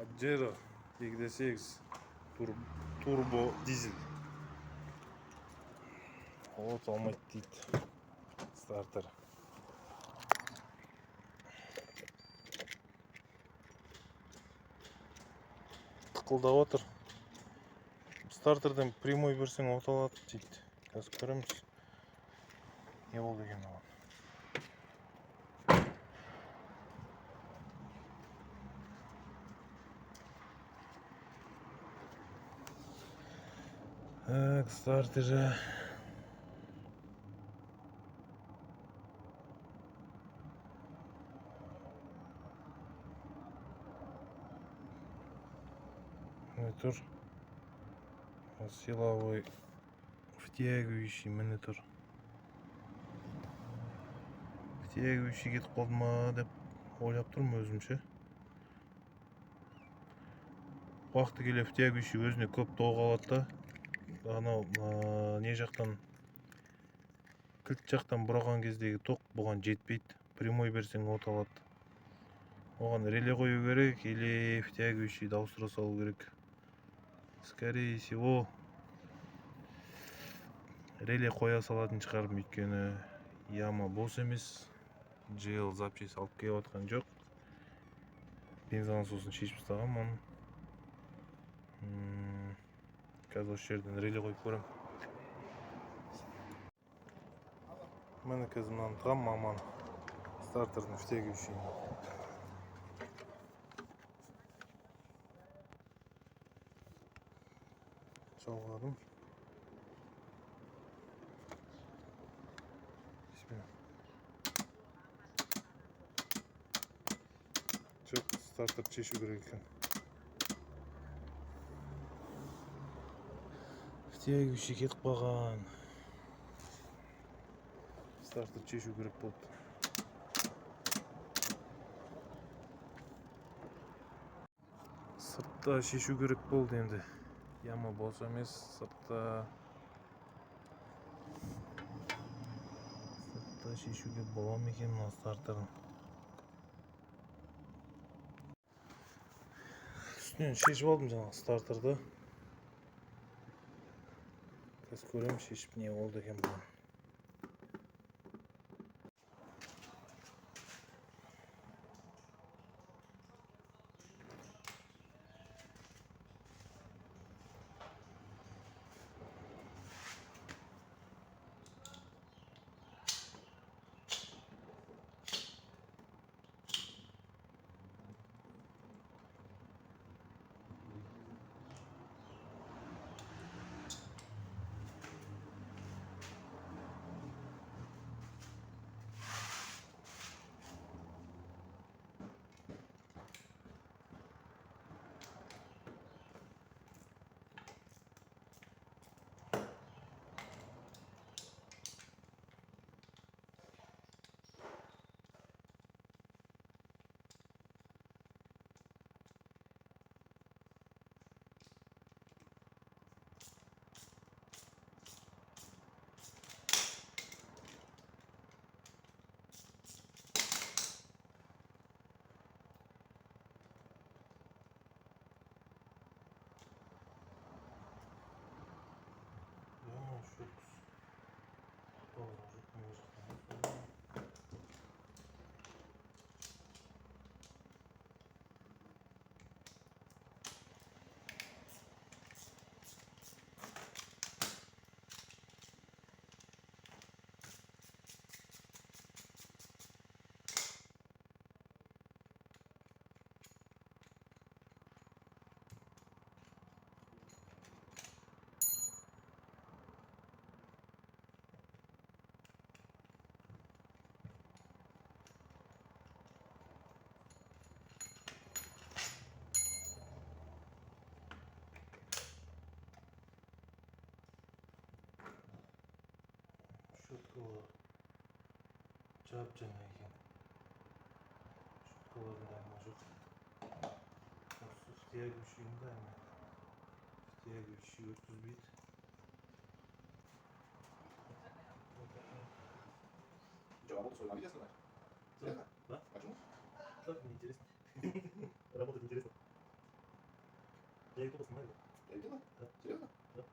Pajero 2.8 turbo дизель. Вот алмайды дейді стартер. Тықылдап отыр. Стартерден прямой берсең от алады дейді. Қазір көреміз. Не болды екен оған. Стартері. Монитор. Силовой втягивающий монитор. Втягивающий кетіп қалды ма деп ойлап тұрмын өзімше. Уақыты келе втягивающий өзіне көп тоқ алады да. Анау не жақтан кілт жақтан бұраған кездегі тоқ бұған жетпейді. Прямой берсең от алады. Оған реле қою керек, или втягивающийді ауыстыра салу керек. Скорее всего, реле қоя салатын шығармын, өйткені яма бос емес. GL запчасть алып келіп жатқан жоқ. Бензонасосын шешіп тастағам оны. Қазір осы жерден реле қойып көремін. Міне қазір мынаны тығам маман стартердің втягивающийін. Жалғадым. Жоқ, стартер шешу керек екен. Втягивающий кетіп қалған. Стартер шешу керек болды. Сыртта шешу керек болды енді. Яма бос емес, сыртта шешуге бола ма екен мына стартерін. Үстінен шешіп алдым жаңағы стартерді. Қазір көремін шешіп не болды екен бұған. Щеткалар жап-жаңа екен. Щеткалардың дайыма жоқ. Осы втягивающийін дайыма. Втягивающий өткізбейді. Работу свою навидел снимать? Да? Почему? Так, неинтересно. Работать интересно. Я ютуб смотрел. Я видела? Да. Серьезно? Да.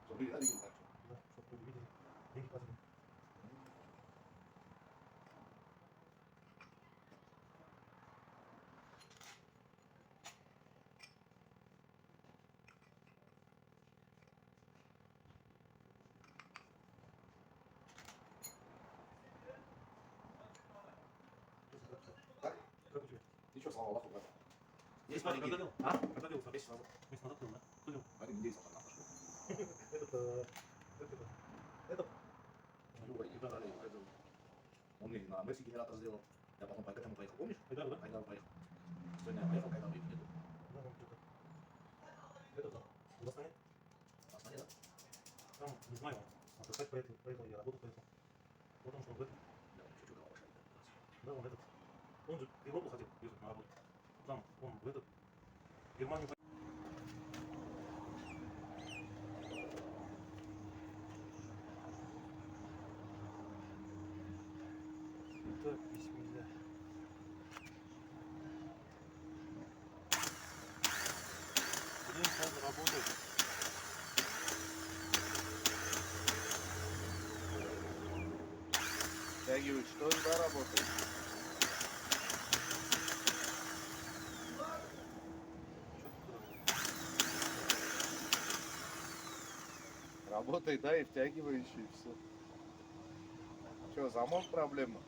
Что, были, да, видели так? Да, чтоб люди видели. Деньги платили. Как? Как у тебя? Ничего, слава Аллаху, брат. Есть Когда маленький. делал? А? Когда делал? Месяц назад. Месяц назад был, да? Кто делал? Один индейец вот там пошел. Как это? Это? Юра, и Да. далее, это... Он мне на Мерси генератор сделал. Я потом к этому поехал, помнишь? Айдар, да? Айдар поехал. Сегодня я поехал, когда их нету. Да, он что-то. Это там. В Астане? На Астане, да? Там, не знаю, отдыхать поехал, я работу поехал. Потому что он в этом. Да, он чуть-чуть голова шарит. Да, он этот. Он же в Европу хотел ехать на работу. Там, он в этот. В Германию. Так, бисмилля. Будем сразу работать. Тягивач тоже, да, работает? Работает, да, и втягивающий, и все. Че, замок проблема?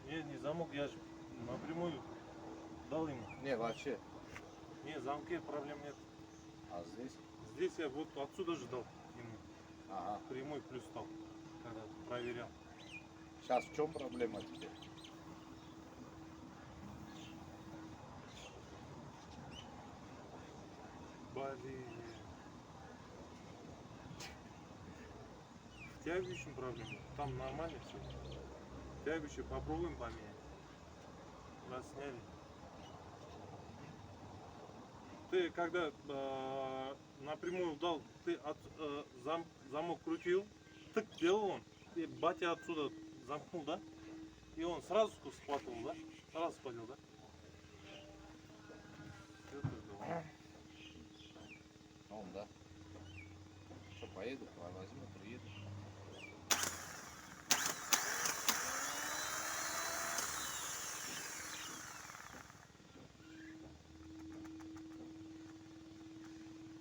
Не замок, я же напрямую дал ему. Не, вообще. Не, замке проблем нет. А здесь? Здесь я вот отсюда же дал ему. Ага. Прямой плюс стал, когда проверял. Сейчас в чем проблема теперь? Блин. В тягивающем проблема. Там нормально все. Тягивающий попробуем поменять. Раз сняли. Ты когда напрямую дал, ты замок крутил, тык делал он, и батя отсюда замкнул, да? И он сразу схватывал, да? Сразу схватил, да? Всё только он. Он, да. Что, поеду, возьму, приеду.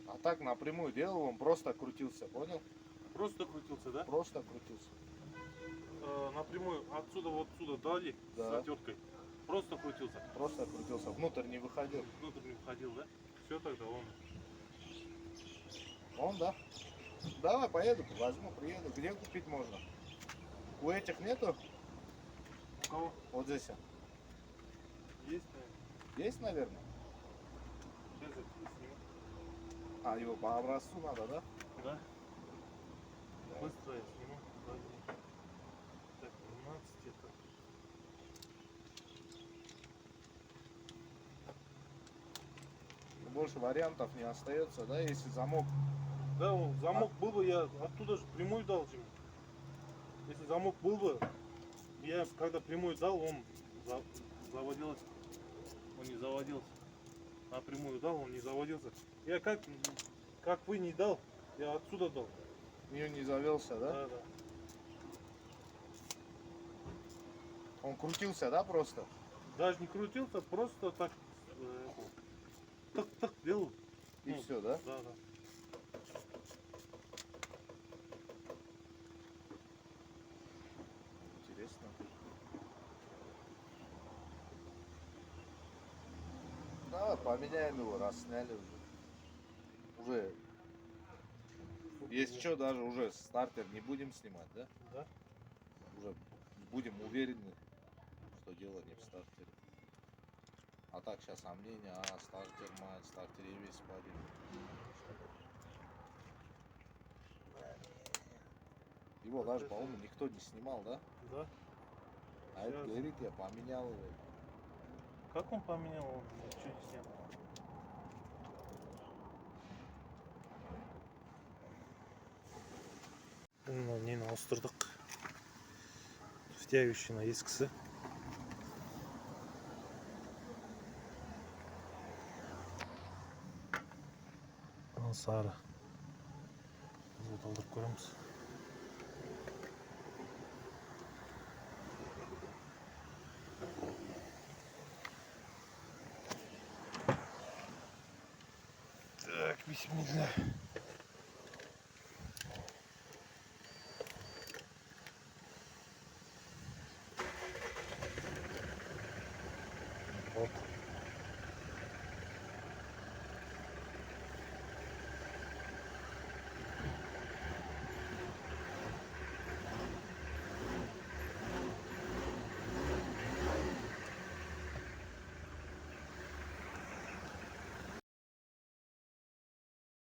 А так напрямую делал, он просто крутился, понял? Просто крутился, да? Просто крутился. Напрямую отсюда вот сюда дали Да. с отверткой. Просто крутился. Просто крутился, внутрь не выходил. Внутрь не входил, да? Все тогда он. Он, да. Давай, поеду, возьму, приеду. Где купить можно? У этих нету? У кого? Вот здесь. Есть, наверное. Есть, наверное? Сейчас я тебе сниму. А, его по образцу надо, да? Да? Быстро я сниму. Подожди. Так, 12 это. Больше вариантов не остается, да, если замок. Да, он, замок был бы, я оттуда же прямой дал ему. Если замок был бы, я когда прямой дал, он заводился. Он не заводился. Напрямую дал, он не заводился. Я как вы не дал, я отсюда дал. Ее не завелся, да? Да, да. Он крутился, да, просто? Даже не крутился, просто так так делал. И Ну, все, да? Да, да. Интересно. Да, поменяем его, раз сняли уже. Если что, даже уже стартер не будем снимать, да? Да? Уже будем уверены, что дело не в стартере. А так сейчас сомнения, стартер мать, стартер весь падает. Его даже, по-моему, никто не снимал, да? Да. А это Сейчас. говорит, я поменял его. Как он поменял, он ничего не снял. Нені ауыстырдық. Втягивающий на ескісі. сары. Біз талдап көреміз. Так, бисмилля.